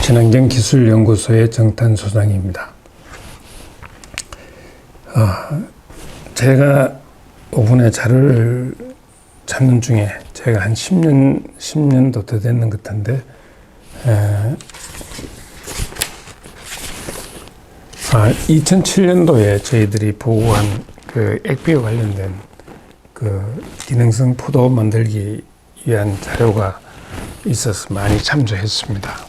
친환경기술연구소의 정탄 소장입니다. 제가 5분의 자료를 찾는 중에 제가 한 10년도 더 됐는 것 같은데, 2007년도에 저희들이 보고한 그 액비와 관련된 그 기능성 포도 만들기 위한 자료가 있어서 많이 참조했습니다.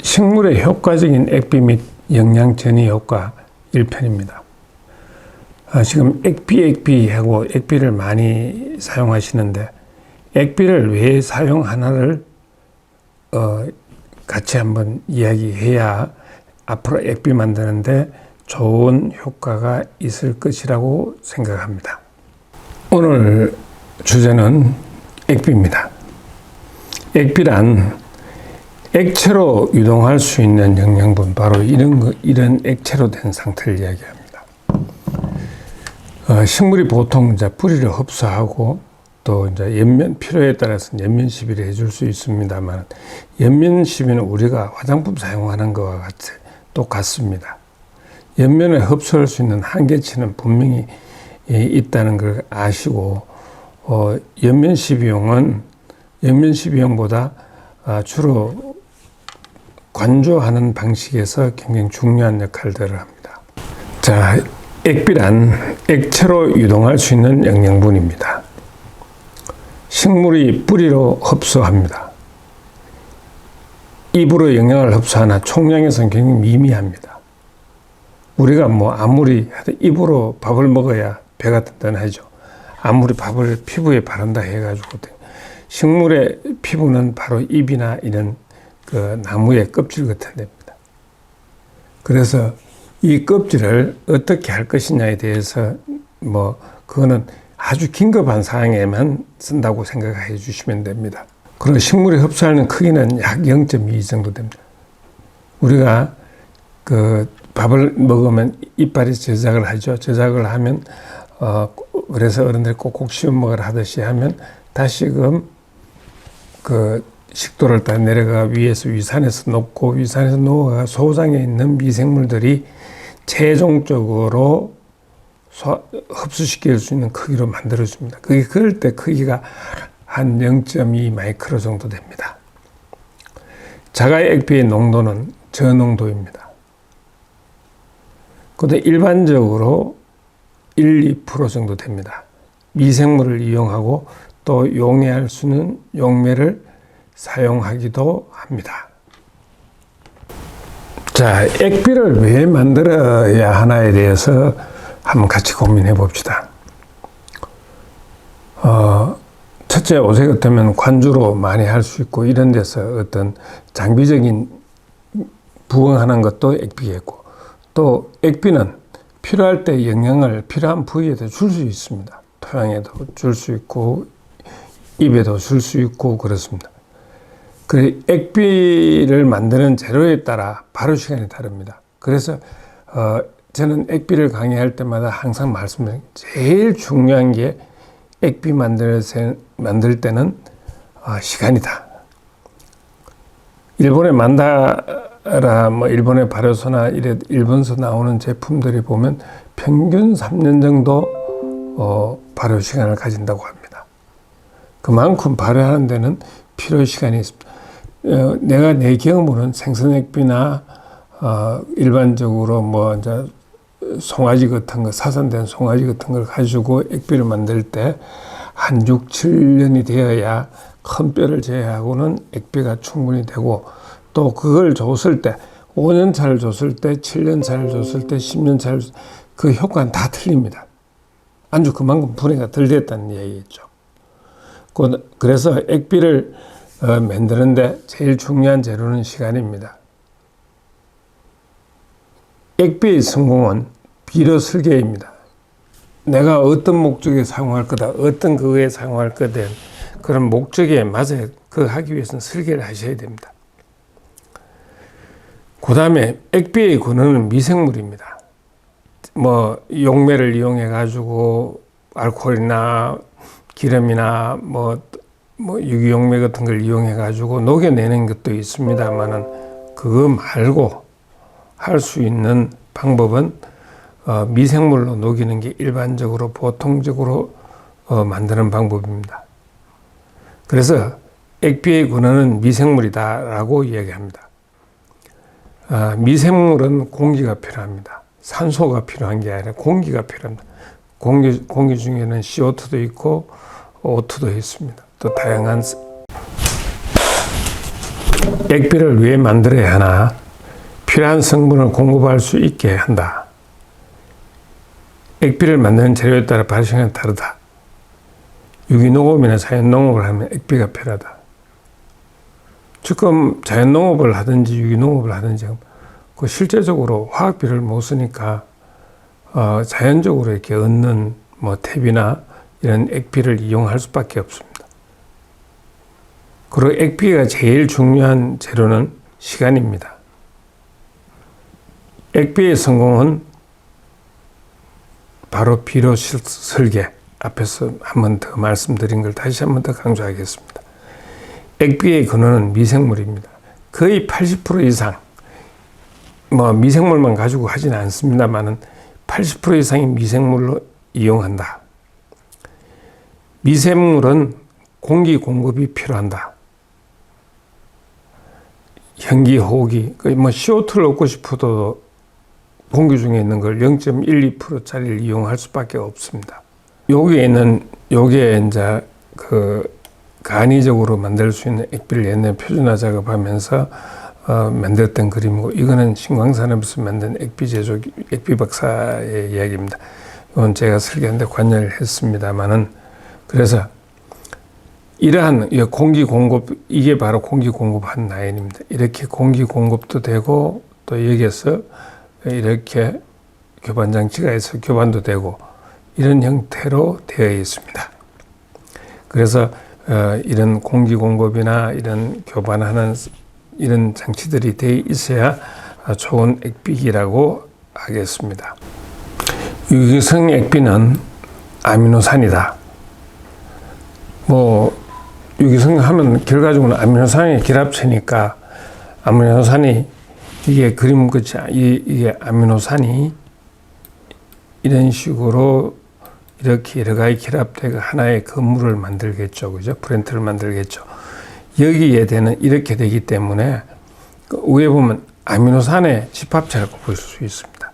식물의 효과적인 액비 및 영양 전이 효과 1편입니다. 지금 액비하고 액비를 많이 사용하시는데, 액비를 왜 사용하나를 같이 한번 이야기해야 앞으로 액비 만드는데 좋은 효과가 있을 것이라고 생각합니다. 오늘 주제는 액비입니다. 액비란 액체로 유동할 수 있는 영양분, 바로 이런 액체로 된 상태를 이야기합니다. 식물이 보통 이제 뿌리를 흡수하고 또 이제 필요에 따라서 연면 시비를 해줄 수 있습니다만, 연면 시비는 우리가 화장품 사용하는 것과 똑같습니다. 연면을 흡수할 수 있는 한계치는 분명히 있다는 걸 아시고, 연면 시비용보다 주로 관조하는 방식에서 굉장히 중요한 역할들을 합니다. 자, 액비란 액체로 유동할 수 있는 영양분입니다. 식물이 뿌리로 흡수합니다. 입으로 영양을 흡수하나 총량에서는 굉장히 미미합니다. 우리가 아무리 입으로 밥을 먹어야 배가 든든하죠. 아무리 밥을 피부에 바른다 해가지고, 식물의 피부는 바로 잎이나 이런 그 나무의 껍질 같은 데입니다. 그래서 이 껍질을 어떻게 할 것이냐에 대해서 그거는 아주 긴급한 상황에만 쓴다고 생각해 주시면 됩니다. 그리고 식물이 흡수하는 크기는 약 0.2 정도 됩니다. 우리가 그 밥을 먹으면 이빨이 저작을 하죠. 저작을 하면 그래서 어른들이 꼭꼭 씹어 먹으라 하듯이 하면 다시금 그 식도를 다 내려가 위에서 위산에서 녹고, 위산에서 녹아가 소장에 있는 미생물들이 최종적으로 흡수시킬 수 있는 크기로 만들어줍니다. 그럴 때 크기가 한 0.2 마이크로 정도 됩니다. 자가의 액비의 농도는 저농도입니다. 그런데 일반적으로 1~2% 정도 됩니다. 미생물을 이용하고 또 용해할 수 있는 용매를 사용하기도 합니다. 자, 액비를 왜 만들어야 하나에 대해서 한번 같이 고민해 봅시다. 첫째, 요새 같으면 관주로 많이 할 수 있고, 이런 데서 어떤 장비적인 부응하는 것도 액비겠고, 또 액비는 필요할 때 영양을 필요한 부위에도 줄 수 있습니다. 토양에도 줄 수 있고, 입에도 줄 수 있고, 그렇습니다. 그 액비를 만드는 재료에 따라 발효 시간이 다릅니다. 그래서 저는 액비를 강의할 때마다 항상 말씀드려요. 제일 중요한 게 액비 만들 때는 시간이다. 일본의 만다라, 일본의 발효소나 일본서 나오는 제품들이 보면 평균 3년 정도 발효 시간을 가진다고 합니다. 그만큼 발효하는 데는 필요 시간이 있습니다. 내가 내 경험으로는 생선액비나 일반적으로 이제 송아지 같은 거, 사선된 송아지 같은 걸 가지고 액비를 만들 때 한 6~7년이 되어야 큰 뼈를 제외하고는 액비가 충분히 되고, 또 그걸 줬을 때 5년 차를 줬을 때, 7년 차를 줬을 때, 10년 차를 그 효과는 다 틀립니다. 안주 그만큼 분해가 덜 됐다는 얘기겠죠. 그래서 액비를 만드는데 제일 중요한 재료는 시간입니다. 액비의 성공은 비료 설계입니다. 내가 어떤 목적에 사용할 거다, 어떤 그거에 사용할 거다, 그런 목적에 맞아야 그 하기 위해서는 설계를 하셔야 됩니다. 그 다음에 액비의 근원은 미생물입니다. 용매를 이용해 가지고 알코올이나 기름이나 유기용매 같은 걸 이용해 가지고 녹여내는 것도 있습니다만은 그거 말고 할 수 있는 방법은 미생물로 녹이는 게 일반적으로 보통적으로 만드는 방법입니다. 그래서 액비의 근원은 미생물이다라고 이야기합니다. 미생물은 공기가 필요합니다. 산소가 필요한 게 아니라 공기가 필요합니다. 공기 중에는 CO2도 있고 O2도 있습니다. 또 다양한 액비를 왜 만들어야 하나? 필요한 성분을 공급할 수 있게 한다. 액비를 만드는 재료에 따라 발생이 다르다. 유기농업이나 자연농업을 하면 액비가 필요하다. 지금 자연농업을 하든지 유기농업을 하든지 그 실제적으로 화학비를 못 쓰니까 자연적으로 이렇게 얻는 탭이나 이런 액비를 이용할 수밖에 없습니다. 그리고 액비가 제일 중요한 재료는 시간입니다. 액비의 성공은 바로 비료 설계, 앞에서 한 번 더 말씀드린 걸 다시 한 번 더 강조하겠습니다. 액비의 근원은 미생물입니다. 거의 80% 이상, 미생물만 가지고 하지는 않습니다만은 80% 이상이 미생물로 이용한다. 미생물은 공기 공급이 필요한다. 현기, 호기, CO2를 얻고 싶어도 공기 중에 있는 걸 0.12%짜리를 이용할 수밖에 없습니다. 요게 이제 간이적으로 만들 수 있는 액비를 옛날에 표준화 작업하면서 만들었던 그림이고, 이거는 신광산업에서 만든 액비 제조, 액비 박사의 이야기입니다. 이건 제가 설계하는데 관여를 했습니다만은, 그래서 이러한 공기 공급, 이게 바로 공기 공급한 라인입니다. 이렇게 공기 공급도 되고, 또 여기에서 이렇게 교반 장치가 있어 교반도 되고, 이런 형태로 되어 있습니다. 그래서 이런 공기 공급이나 이런 교반하는 이런 장치들이 되어 있어야 좋은 액비기라고 하겠습니다. 유기성 액비는 아미노산이다. 유기성 하면 결과적으로 아미노산의 결합체니까, 아미노산이 이게 그림 끝이 이게 아미노산이 이런 식으로 이렇게 여러 가지 결합되고 하나의 건물을 만들겠죠. 그죠? 프린트를 만들겠죠. 여기에 되는 이렇게 되기 때문에 위에 보면 아미노산의 집합체라고 볼 수 있습니다.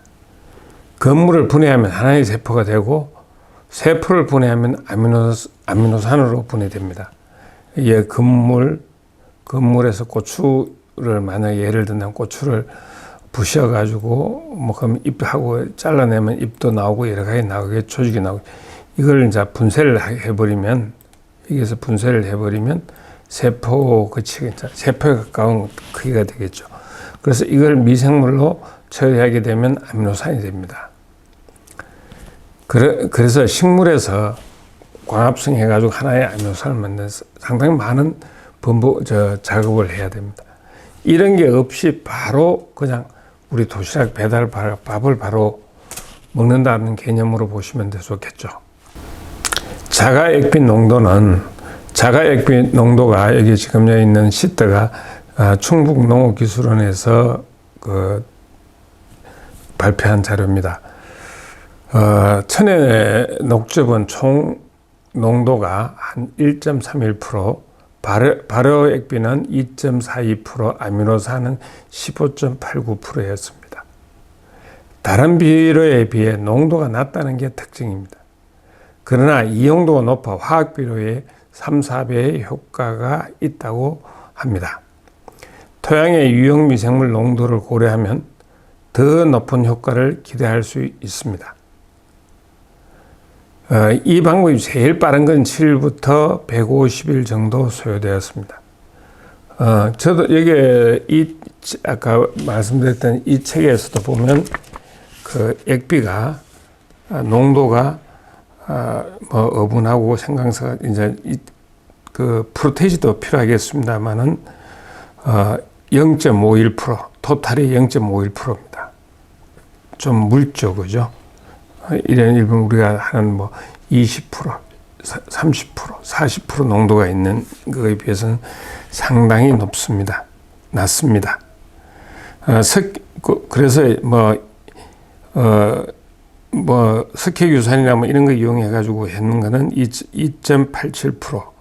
건물을 분해하면 하나의 세포가 되고, 세포를 분해하면 아미노산으로 분해됩니다. 이 건물에서 고추를 만약에 예를 들면 고추를 부셔가지고 그럼 잎하고 잘라내면 잎도 나오고 여러 가지 나오게 조직이 나오고, 이걸 이제 분쇄를 해버리면, 여기서 분쇄를 해버리면 세포 세포에 가까운 크기가 되겠죠. 그래서 이걸 미생물로 처리하게 되면 아미노산이 됩니다. 그래서 식물에서 광합성 해가지고 하나의 아미노산을 만들어서 상당히 많은 작업을 해야 됩니다. 이런 게 없이 바로 그냥 우리 도시락 배달 밥을 바로 먹는다는 개념으로 보시면 좋겠죠. 자가액비 농도가 여기 지금 여기 있는 시트가 충북농업기술원에서 발표한 자료입니다. 천연의 녹즙은 총 농도가 한 1.31%, 발효액비는 2.42%, 아미노산은 15.89%였습니다. 다른 비료에 비해 농도가 낮다는 게 특징입니다. 그러나 이용도가 높아 화학비료의 3, 4배의 효과가 있다고 합니다. 토양의 유용 미생물 농도를 고려하면 더 높은 효과를 기대할 수 있습니다. 이 방법이 제일 빠른 건 7일부터 150일 정도 소요되었습니다. 저도 여기 아까 말씀드렸던 이 책에서도 보면 액비가 농도가 어분하고 생강사가 이제 프로테이지도 필요하겠습니다만은 0.51%, 토탈이 0.51%입니다. 좀 묽죠, 그죠? 이런 일본 우리가 하는 20%, 30%, 40% 농도가 있는 거에 비해서는 상당히 높습니다. 낮습니다. 그래서 석회유산이나 뭐 이런 거 이용해 가지고 했는 거는 2.87%,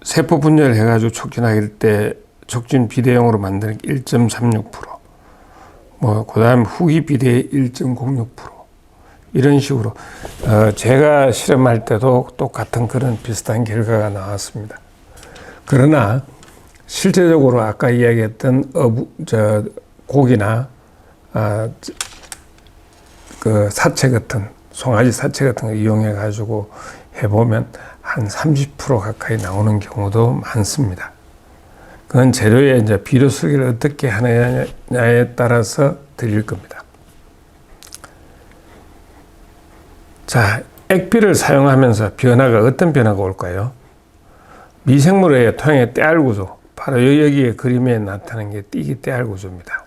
세포 분열을 해 가지고 촉진할 때 촉진 비대용으로 만드는 1.36%, 그다음 후기 비대 1.06%, 이런 식으로 제가 실험할 때도 똑같은 그런 비슷한 결과가 나왔습니다. 그러나 실제적으로 아까 이야기했던 고기나 그 사체 같은 송아지 사체 같은 거 이용해 가지고 해보면 한 30% 가까이 나오는 경우도 많습니다. 그건 재료의 이제 비료 설계를 어떻게 하느냐에 따라서 드릴 겁니다. 자, 액비를 사용하면서 변화가 어떤 변화가 올까요? 미생물의 토양의 떼알 구조, 바로 여기에 그림에 나타나는 게 띠기 떼알 구조입니다.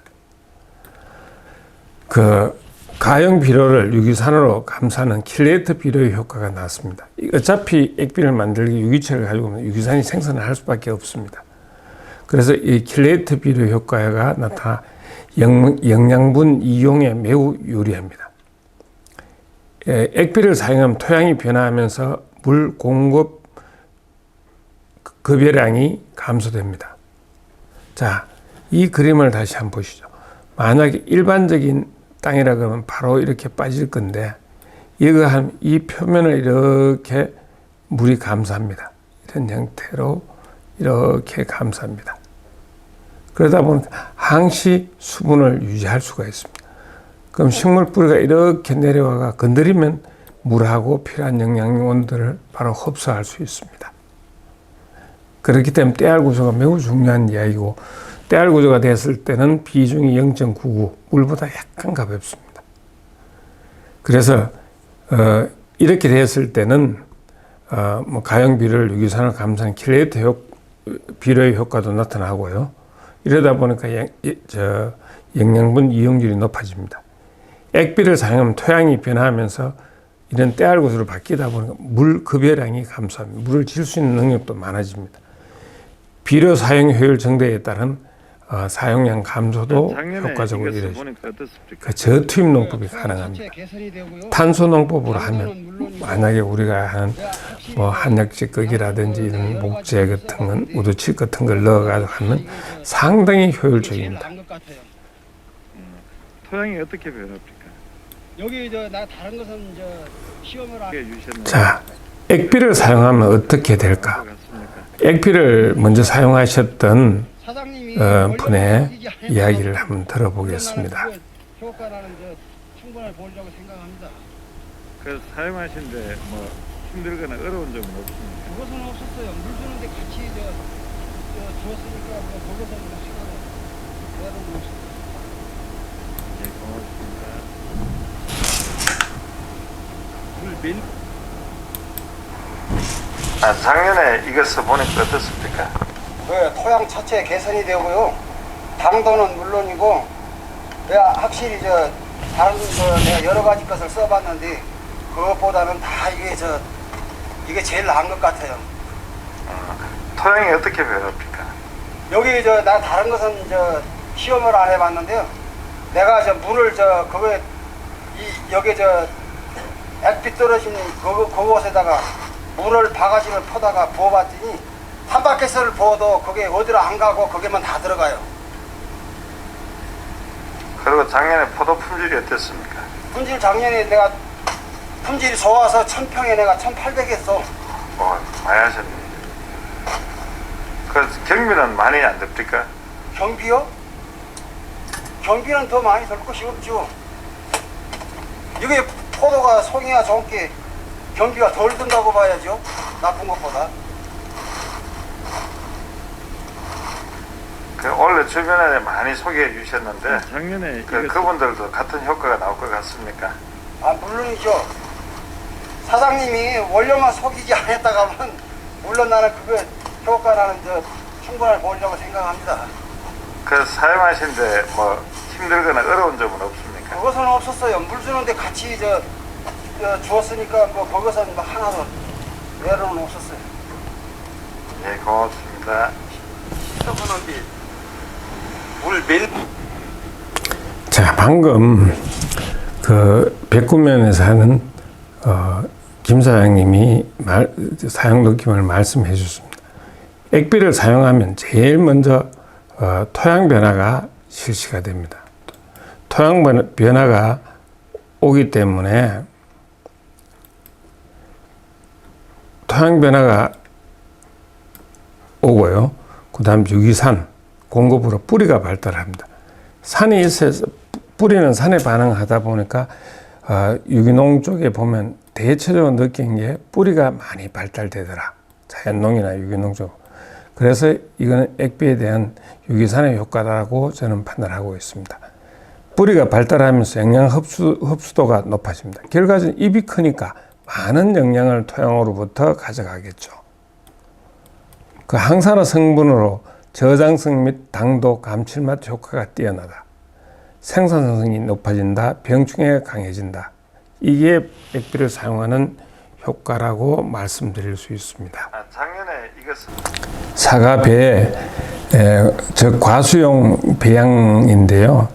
가용 비료를 유기산으로 감싸는 킬레이터 비료의 효과가 나왔습니다. 어차피 액비를 만들기 유기체를 가지고 유기산이 생산을 할 수밖에 없습니다. 그래서 이 킬레이터 비료 효과가 나타나 영양분 이용에 매우 유리합니다. 액비를 사용하면 토양이 변화하면서 물 공급 급여량이 감소됩니다. 자, 이 그림을 다시 한번 보시죠. 만약에 일반적인 땅이라 그러면 바로 이렇게 빠질 건데, 이 표면을 이렇게 물이 감싸합니다. 이런 형태로 이렇게 감싸합니다. 그러다 보니까 항시 수분을 유지할 수가 있습니다. 그럼 식물 뿌리가 이렇게 내려와가 건드리면 물하고 필요한 영양원들을 바로 흡수할 수 있습니다. 그렇기 때문에 떼알 구조가 매우 중요한 이야기고, 떼알 구조가 됐을 때는 비중이 0.99, 물보다 약간 가볍습니다. 그래서 이렇게 됐을 때는 가용 비료를 유기산으로 감싸는 킬레이터 비료의 효과도 나타나고요. 이러다 보니까 영양분 이용률이 높아집니다. 액비를 사용하면 토양이 변화하면서 이런 떼알 구조로 바뀌다 보니까 물 급여량이 감소합니다. 물을 질 수 있는 능력도 많아집니다. 비료 사용 효율 증대에 따른 사용량 감소도 효과적으로 이루어집니다. 그 저투입 농법이 가능합니다. 탄소 농법으로 하면 만약에 우리가 하는 한약재거기라든지 이런 목재 같은 건, 우두칠 같은 걸 넣어가지고 하면 상당히 효율적입니다. 토양이 어떻게 변합니까? 여기 나 다른 것은 시험을 안. 자, 액비를 사용하면 어떻게 될까? 액비를 먼저 사용하셨던 분의 이야기를 한번 들어보겠습니다. 효과라는 충분히 보려고 생각합니다. 그래서 사용하시는데 힘들거나 어려운 점은 없습니까? 그것은 없었어요. 물 주는데 같이 주었으니까 거기서 시간을 내야도 없었어요. 네, 고맙습니다. 작년에 이거 써보니까 어떻습니까? 토양 자체 개선이 되고요. 당도는 물론이고, 내가 확실히 다른 내가 여러 가지 것을 써봤는데 그것보다는 다 이게 제일 나은 것 같아요. 토양이 어떻게 변합니까? 여기 나 다른 것은 시험을 안 해봤는데요. 내가 물을 그거에 여기 액비 떨어진 그곳에다가 물을 바가지를 퍼다가 부어봤더니 한 바퀴를 부어도 그게 어디로 안 가고 거기만 다 들어가요. 그리고 작년에 포도 품질이 어땠습니까? 품질 작년에 내가 품질이 좋아서 1000평에 내가 1800 했어. 많이 하셨네. 그 경비는 많이 안 듭니까? 경비요? 경비는 더 많이 들 것이 없죠. 이게 포도가 송이가 좋은 게 경비가 덜 든다고 봐야죠. 나쁜 것보다. 원래 주변에 많이 소개해 주셨는데 작년에 그분들도 같은 효과가 나올 것 같습니까? 물론이죠. 사장님이 원료만 속이지 않았다가 하면 물론 나는 그거 효과라는 충분히 보려고 생각합니다. 그래서 사용하시는데 힘들거나 어려운 점은 없습니까? 그것은 없었어요. 물 주는데 같이 주었으니까 뭐 거기서는 뭐 하나도 외로는 없었어요. 예, 고맙습니다. 시서분원비 물몇 자, 방금 그 백구면에서 하는 김 사장님이 사용 느낌을 말씀해 주셨습니다. 액비를 사용하면 제일 먼저 토양 변화가 실시가 됩니다. 토양 변화가 오기 때문에 토양 변화가 오고요. 그 다음 유기산 공급으로 뿌리가 발달합니다. 산이 있어서 뿌리는 산에 반응하다 보니까 유기농 쪽에 보면 대체적으로 느낀 게 뿌리가 많이 발달되더라. 자연농이나 유기농 쪽. 그래서 이거는 액비에 대한 유기산의 효과라고 저는 판단하고 있습니다. 뿌리가 발달하면서 영양 흡수도가 높아집니다. 결과적으로 잎이 크니까 많은 영양을 토양으로부터 가져가겠죠. 그 항산화 성분으로 저장성 및 당도, 감칠맛 효과가 뛰어나다. 생산성이 높아진다. 병충해가 강해진다. 이게 액비를 사용하는 효과라고 말씀드릴 수 있습니다. 작년에 이것은 사과 배, 과수용 배양인데요.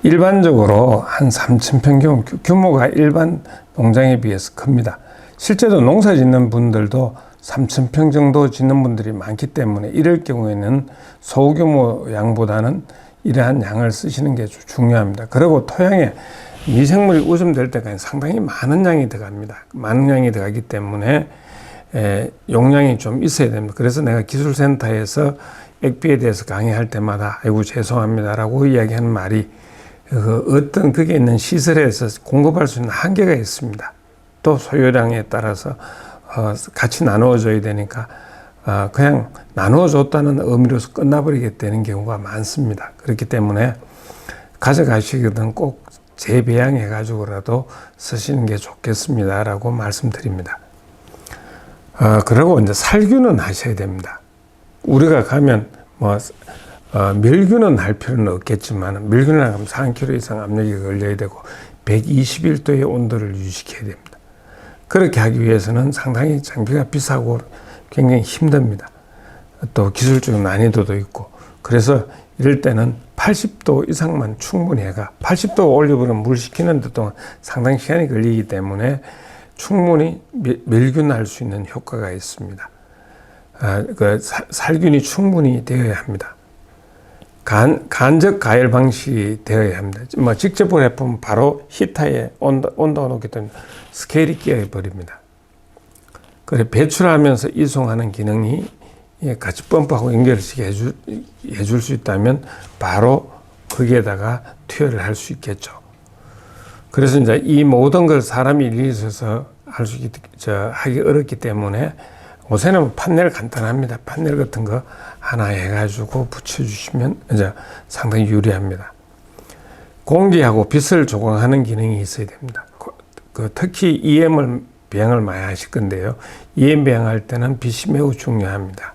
일반적으로 한 3,000평 규모가 일반 농장에 비해서 큽니다. 실제로 농사 짓는 분들도 3,000평 정도 짓는 분들이 많기 때문에 이럴 경우에는 소규모 양보다는 이러한 양을 쓰시는 게 중요합니다. 그리고 토양에 미생물이 우점될 때까지 상당히 많은 양이 들어갑니다. 많은 양이 들어가기 때문에 용량이 좀 있어야 됩니다. 그래서 내가 기술센터에서 액비에 대해서 강의할 때마다 아이고 죄송합니다라고 이야기하는 말이 어떤 그게 있는 시설에서 공급할 수 있는 한계가 있습니다. 또 소요량에 따라서 같이 나누어줘야 되니까 그냥 나누어줬다는 의미로서 끝나버리게 되는 경우가 많습니다. 그렇기 때문에 가져가시거든 꼭 재배양해 가지고라도 쓰시는 게 좋겠습니다라고 말씀드립니다. 그리고 이제 살균은 하셔야 됩니다. 우리가 가면 멸균은 할 필요는 없겠지만 멸균을 하면 4kg 이상 압력이 걸려야 되고 121도의 온도를 유지시켜야 됩니다. 그렇게 하기 위해서는 상당히 장비가 비싸고 굉장히 힘듭니다. 또 기술적인 난이도도 있고 그래서 이럴 때는 80도 이상만 충분히 해가 80도 올려버리면 물 식히는 데 동안 상당히 시간이 걸리기 때문에 충분히 멸균할 수 있는 효과가 있습니다. 살균이 충분히 되어야 합니다. 간접 가열 방식이 되어야 합니다. 직접 해보면 바로 히터에 온도가 높기 때문에 스케일이 끼어버립니다. 그래 배출하면서 이송하는 기능이 같이 펌프하고 연결시켜 해줄 수 있다면 바로 거기에다가 투여를 할 수 있겠죠. 그래서 이제 이 모든 걸 사람이 일일이 있어서 하기 어렵기 때문에 요새는 판넬 간단합니다. 판넬 같은 거 하나 해가지고 붙여주시면 이제 상당히 유리합니다. 공기하고 빛을 조광하는 기능이 있어야 됩니다. 특히 EM을 배양을 많이 하실 건데요. EM 배양할 때는 빛이 매우 중요합니다.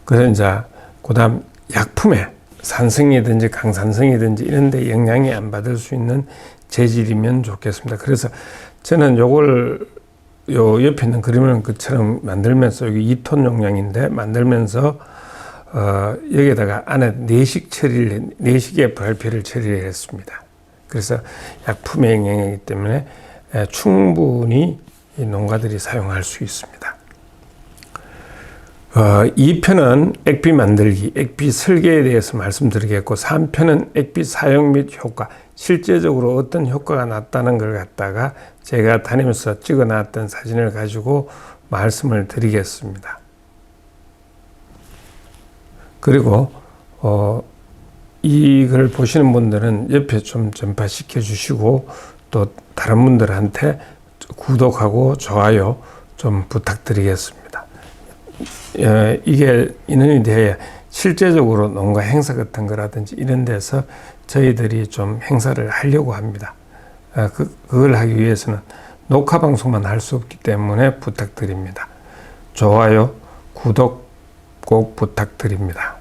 그래서 이제 그다음 약품에 산성이든지 강산성이든지 이런 데 영향이 안 받을 수 있는 재질이면 좋겠습니다. 그래서 저는 요걸 옆에 있는 그림을 그처럼 만들면서 여기 2톤 용량인데 만들면서 여기에다가 안에 내식의 발표를 처리를 했습니다. 그래서 약품의 영향이기 때문에 충분히 이 농가들이 사용할 수 있습니다. 2편은 액비 만들기, 액비 설계에 대해서 말씀드리겠고 3편은 액비 사용 및 효과, 실제적으로 어떤 효과가 났다는 걸 갖다가 제가 다니면서 찍어놨던 사진을 가지고 말씀을 드리겠습니다. 그리고 이걸 보시는 분들은 옆에 좀 전파시켜 주시고 또 다른 분들한테 구독하고 좋아요 좀 부탁드리겠습니다. 이게 인원이 돼야 실제적으로 농가 행사 같은 거라든지 이런 데서 저희들이 좀 행사를 하려고 합니다. 그걸 하기 위해서는 녹화 방송만 할 수 없기 때문에 부탁드립니다. 좋아요, 구독 꼭 부탁드립니다.